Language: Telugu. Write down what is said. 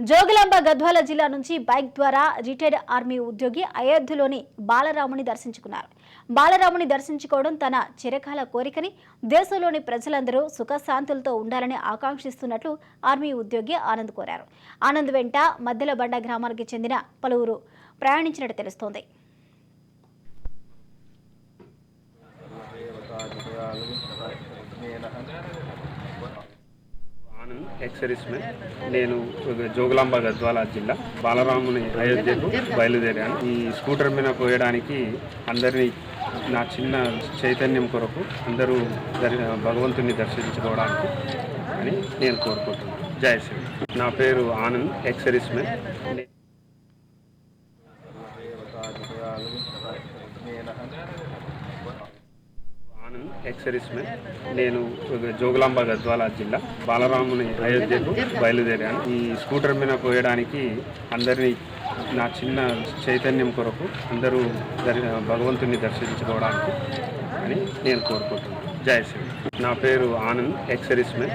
జోగులాంబ గద్వాల జిల్లా నుంచి బైక్ ద్వారా రిటైర్డ్ ఆర్మీ ఉద్యోగి అయోధ్యలోని బాలరాముని దర్శించుకున్నారు. బాలరాముని దర్శించుకోవడం తన చిరకాల కోరికని, దేశంలోని ప్రజలందరూ సుఖశాంతులతో ఉండాలని ఆకాంక్షిస్తున్నట్లు ఆర్మీ ఉద్యోగి ఆనంద్ కోరారు. ఆనంద్ వెంట మద్దెలబండ గ్రామానికి చెందిన పలువురు ప్రయాణించినట్టు తెలుస్తోంది. ఎక్సర్విస్మెన్. నేను జోగులాంబ గద్వాల జిల్లా బాలరాముని అయోధ్యకు బయలుదేరాను. ఈ స్కూటర్ మీద పోయడానికి అందరినీ నా చిన్న చైతన్యం కొరకు అందరూ భగవంతుని దర్శించుకోవడానికి అని నేను కోరుకుంటున్నాను. జై శ్రీ. నా పేరు ఆనంద్, ఎక్సర్విస్మెన్. ఎక్సర్విస్మెన్. నేను జోగులాంబ గద్వాల జిల్లా బాలరాముని అయోధ్యకు బయలుదేరాను. ఈ స్కూటర్ మీద పోయడానికి అందరినీ నా చిన్న చైతన్యం కొరకు అందరూ భగవంతుని దర్శించుకోవడానికి అని నేను కోరుకుంటున్నాను. జై శ్రీ. నా పేరు ఆనంద్, ఎక్సర్విస్మెన్.